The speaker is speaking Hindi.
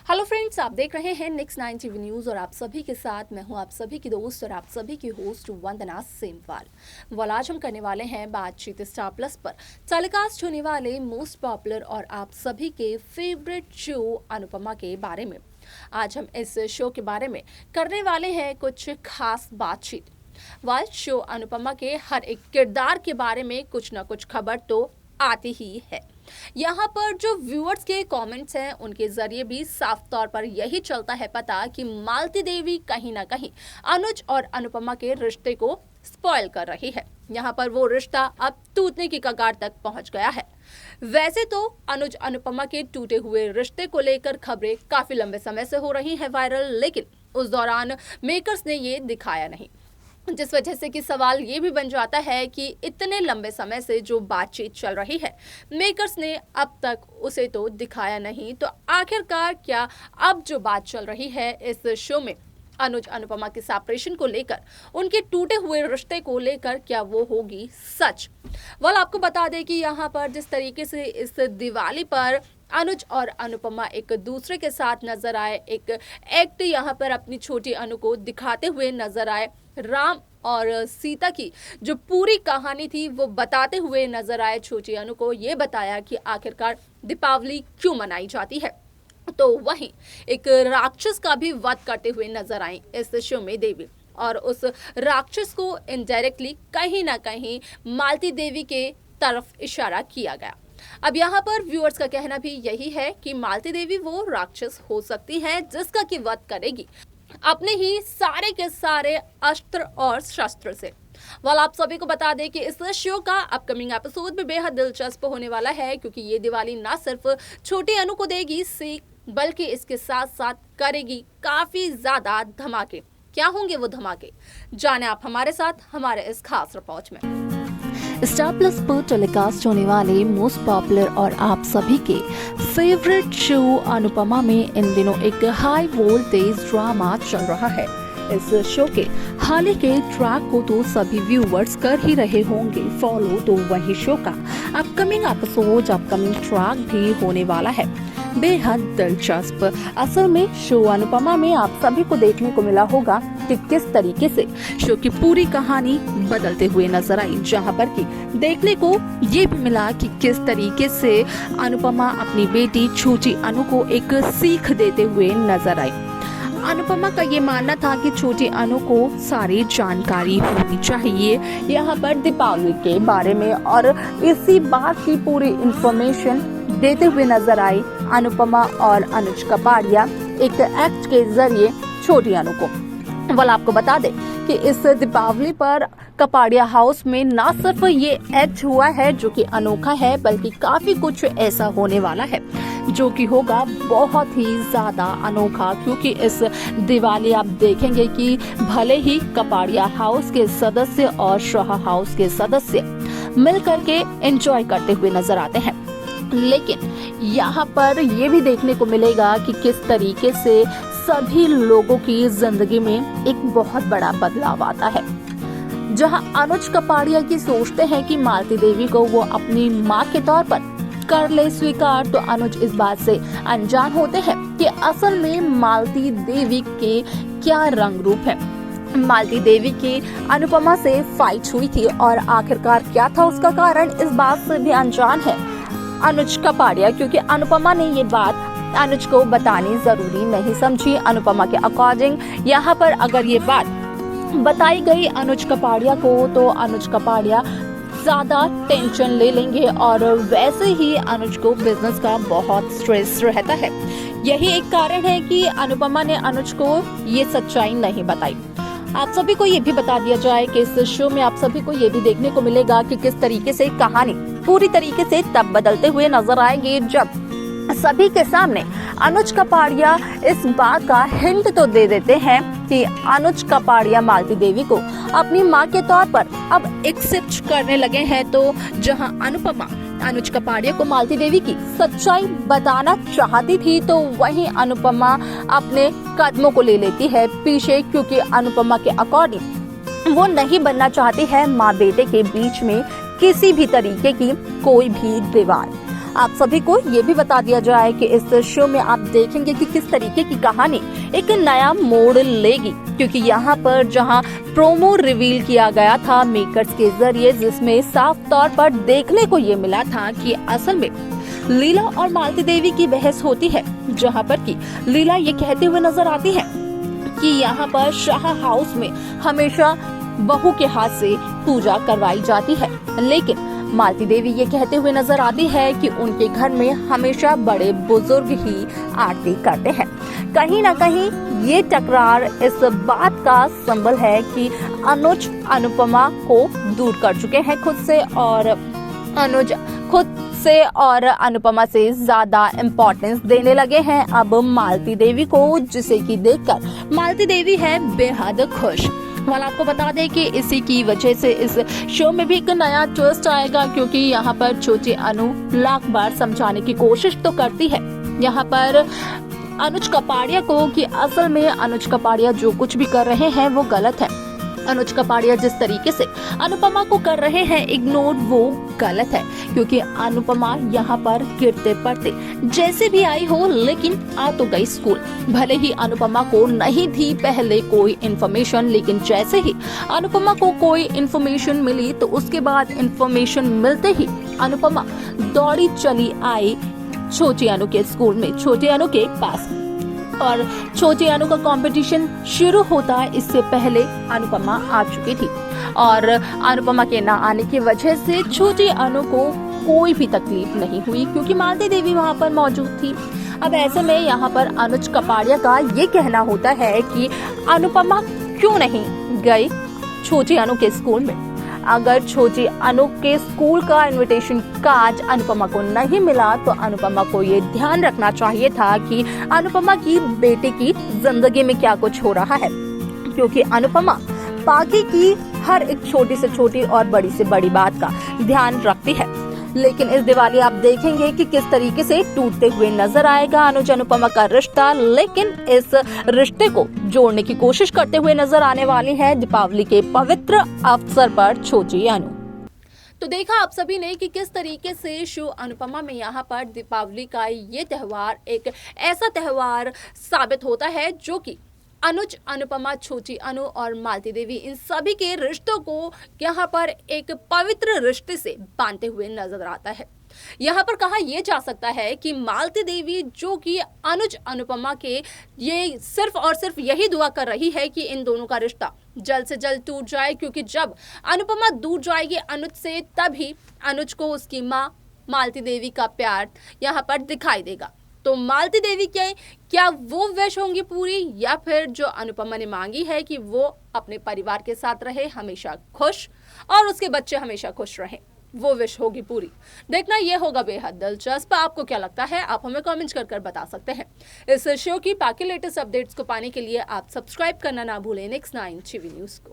हेलो फ्रेंड्स, आप देख रहे हैं नेक्स्ट 9 टीवी न्यूज़ और आप सभी के साथ मैं हूं आप सभी की दोस्त और आप सभी की होस्ट वंदना सेमवाल। आज हम करने वाले हैं बातचीत स्टार प्लस पर टेलीकास्ट होने वाले मोस्ट पॉपुलर और आप सभी के फेवरेट शो अनुपमा के बारे में। आज हम इस शो के बारे में करने वाले हैं कुछ खास बातचीत। वाइल्ड शो अनुपमा के हर एक किरदार के बारे में कुछ ना कुछ खबर तो आती ही है। यहाँ पर जो व्यूअर्स के कमेंट्स हैं उनके जरिए भी साफ तौर पर यही चलता है पता कि मालती देवी कहीं ना कहीं अनुज और अनुपमा के रिश्ते को स्पॉइल कर रही है। यहाँ पर वो रिश्ता अब टूटने की कगार तक पहुंच गया है। वैसे तो अनुज अनुपमा के टूटे हुए रिश्ते को लेकर खबरें काफी लंबे समय से हो रही हैं वायरल, लेकिन उस दौरान मेकर्स ने ये दिखाया नहीं, जिस वजह से कि सवाल ये भी बन जाता है कि इतने लंबे समय से जो बातचीत चल रही है मेकर्स ने अब तक उसे तो दिखाया नहीं, तो आखिरकार क्या अब जो बात चल रही है इस शो में अनुज अनुपमा के सेपरेशन को लेकर, उनके टूटे हुए रिश्ते को लेकर, क्या वो होगी सच? आपको बता दें कि यहाँ पर जिस तरीके से इस दिवाली पर अनुज और अनुपमा एक दूसरे के साथ नजर आए, एक एक्ट यहाँ पर अपनी छोटी अनु को दिखाते हुए नजर आए, राम और सीता की जो पूरी कहानी थी वो बताते हुए नजर आए, छोटी अनु को ये बताया कि आखिरकार दीपावली क्यों मनाई जाती है। तो वहीं एक राक्षस का भी वध करते हुए नजर आई इस शो में देवी, और उस राक्षस को इनडायरेक्टली कहीं ना कहीं मालती देवी के तरफ इशारा किया गया। अब यहाँ पर व्यूअर्स का कहना भी यही है कि मालती देवी वो राक्षस हो सकती है जिसका की वध करेगी अपने ही सारे के सारे अस्त्र और शस्त्र से। आप सभी को बता दें कि इस शो का अपकमिंग एपिसोड भी बेहद दिलचस्प होने वाला है, क्योंकि ये दिवाली ना सिर्फ छोटी अनु को देगी सीख, बल्कि इसके साथ साथ करेगी काफी ज्यादा धमाके। क्या होंगे वो धमाके, जाने आप हमारे साथ हमारे इस खास रिपोर्ट में। स्टार प्लस पर टेलीकास्ट होने वाले मोस्ट पॉपुलर और आप सभी के फेवरेट शो अनुपमा में इन दिनों एक हाई वोल्टेज ड्रामा चल रहा है। इस शो के हाल ही के ट्रैक को तो सभी व्यूवर्स कर ही रहे होंगे फॉलो, तो वही शो का अपकमिंग एपिसोड, अपकमिंग ट्रैक भी होने वाला है बेहद दिलचस्प। असल में शो अनुपमा में आप सभी को देखने को मिला होगा कि किस तरीके से शो की पूरी कहानी बदलते हुए नजर आई, जहां पर कि देखने को ये भी मिला कि किस तरीके से अनुपमा अपनी बेटी छोटी अनु को एक सीख देते हुए नजर आई। अनुपमा का ये मानना था कि छोटी अनु को सारी जानकारी होनी चाहिए यहाँ पर दीपावली के बारे में, और इसी बात की पूरी इंफॉर्मेशन देते हुए नजर आई अनुपमा और अनुज कपाड़िया एक एक्ट के जरिए छोटी अनु को। आपको बता दें कि इस दीपावली पर कपाड़िया हाउस में ना सिर्फ ये एक्ट हुआ है जो कि अनोखा है, बल्कि काफी कुछ ऐसा होने वाला है जो कि होगा बहुत ही ज्यादा अनोखा, क्योंकि इस दिवाली आप देखेंगे कि भले ही कपाड़िया हाउस के सदस्य और शाह हाउस के सदस्य मिलकर के एंजॉय करते हुए नजर आते हैं, लेकिन यहाँ पर ये भी देखने को मिलेगा कि किस तरीके से सभी लोगों की जिंदगी में एक बहुत बड़ा बदलाव आता है। जहाँ अनुज कपाड़िया की सोचते हैं कि मालती देवी को वो अपनी माँ के तौर पर कर ले स्वीकार, तो अनुज इस बात से अनजान होते हैं कि असल में मालती देवी के क्या रंग रूप है। मालती देवी की अनुपमा से फाइट हुई थी और आखिरकार क्या था उसका कारण, इस बात से भी अनजान है अनुज कपाड़िया, क्योंकि अनुपमा ने ये बात अनुज को बतानी जरूरी नहीं समझी। अनुपमा के अकॉर्डिंग यहाँ पर अगर ये बात बताई गई अनुज कपाड़िया को, तो अनुज कपाड़िया ज्यादा टेंशन ले लेंगे, और वैसे ही अनुज को बिजनेस का बहुत स्ट्रेस रहता है। यही एक कारण है कि अनुपमा ने अनुज को ये सच्चाई नहीं बताई। आप सभी को ये भी बता दिया जाए कि इस शो में आप सभी को ये भी देखने को मिलेगा कि किस तरीके से कहानी पूरी तरीके से तब बदलते हुए नजर आएंगे जब सभी के सामने अनुज कपाड़िया इस बात का हिंट तो दे देते हैं कि अनुज कपाड़िया मालती देवी को अपनी मां के तौर पर अब एक्सेप्ट करने लगे हैं। तो जहां अनुपमा अनुज कपाड़िया को मालती देवी की सच्चाई बताना चाहती थी, तो वहीं अनुपमा अपने कदमों को ले लेती है पीछे, क्योंकि अनुपमा के अकॉर्डिंग वो नहीं बनना चाहती है माँ बेटे के बीच में किसी भी तरीके की कोई भी दीवार। आप सभी को ये भी बता दिया जाए कि इस शो में आप देखेंगे कि किस तरीके की कहानी एक नया मोड़ लेगी, क्योंकि यहाँ पर जहाँ प्रोमो रिवील किया गया था मेकर्स के जरिए, जिसमें साफ तौर पर देखने को ये मिला था कि असल में लीला और मालती देवी की बहस होती है, जहाँ पर कि लीला ये कहते हुए नजर आती है कि यहाँ पर शाह हाउस में हमेशा बहू के हाथ से पूजा करवाई जाती है, लेकिन मालती देवी ये कहते हुए नजर आती है कि उनके घर में हमेशा बड़े बुजुर्ग ही आरती करते हैं। कहीं ना कहीं ये टकरार इस बात का संबल है कि अनुज अनुपमा को दूर कर चुके हैं खुद से, और अनुज खुद से और अनुपमा से ज्यादा इम्पोर्टेंस देने लगे हैं अब मालती देवी को, जिसे कि देखकर मालती देवी है बेहद खुश। वाल आपको बता दें कि इसी की वजह से इस शो में भी एक नया ट्विस्ट आएगा, क्योंकि यहाँ पर छोटी अनु लाख बार समझाने की कोशिश तो करती है यहाँ पर अनुज कपाड़िया को कि असल में अनुज कपाड़िया जो कुछ भी कर रहे हैं वो गलत है। अनुज कपाड़िया जिस तरीके से अनुपमा को कर रहे हैं इग्नोर, वो गलत है, क्योंकि अनुपमा यहाँ पर गिरते पड़ते जैसे भी आई हो, लेकिन आ तो गई स्कूल। भले ही अनुपमा को नहीं थी पहले कोई इन्फॉर्मेशन, लेकिन जैसे ही अनुपमा को कोई इन्फॉर्मेशन मिली तो उसके बाद इन्फॉर्मेशन मिलते ही अनुपमा दौड़ी चली आई छोटी अनु के स्कूल में, छोटी अनु के पास। और छोटी अनु का कंपटीशन शुरू होता इससे पहले अनुपमा आ चुकी थी, और अनुपमा के ना आने की वजह से छोटी अनु को कोई भी तकलीफ नहीं हुई, क्योंकि मालती देवी वहां पर मौजूद थी। अब ऐसे में यहाँ पर अनुज कपाड़िया का ये कहना होता है कि अनुपमा क्यों नहीं गई छोटी अनु के स्कूल में। अगर छोटी अनु के स्कूल का इनविटेशन कार्ड अनुपमा को नहीं मिला तो अनुपमा को ये ध्यान रखना चाहिए था कि अनुपमा की बेटे की जिंदगी में क्या कुछ हो रहा है, क्योंकि अनुपमा बाकी की हर एक छोटी से छोटी और बड़ी से बड़ी बात का ध्यान रखती है। लेकिन इस दिवाली आप देखेंगे कि किस तरीके से टूटते हुए नजर आएगा अनुज अनुपमा का रिश्ता, लेकिन इस रिश्ते को जोड़ने की कोशिश करते हुए नजर आने वाली है दीपावली के पवित्र अवसर पर छोटी अनु। तो देखा आप सभी ने कि किस तरीके से शो अनुपमा में यहाँ पर दीपावली का ये त्योहार एक ऐसा त्योहार साबित होता है जो कि अनुज अनुपमा, छोटी अनु और मालती देवी इन सभी के रिश्तों को यहाँ पर एक पवित्र रिश्ते से बांधते हुए नजर आता है। यहाँ पर कहा यह जा सकता है कि मालती देवी जो कि अनुज अनुपमा के ये सिर्फ और सिर्फ यही दुआ कर रही है कि इन दोनों का रिश्ता जल्द से जल्द टूट जाए, क्योंकि जब अनुपमा दूर जाएगी अनुज से तभी अनुज को उसकी माँ मालती देवी का प्यार यहाँ पर दिखाई देगा। तो मालती देवी के क्या वो विश होंगी पूरी, या फिर जो अनुपमा ने मांगी है कि वो अपने परिवार के साथ रहे हमेशा खुश और उसके बच्चे हमेशा खुश रहें, वो विश होगी पूरी। देखना ये होगा बेहद दिलचस्प। आपको क्या लगता है आप हमें कमेंट कर बता सकते हैं। इस शो की बाकी लेटेस्ट अपडेट्स को पाने के लिए आप सब्सक्राइब करना ना भूलें नेक्स्ट 9 टीवी न्यूज़ को।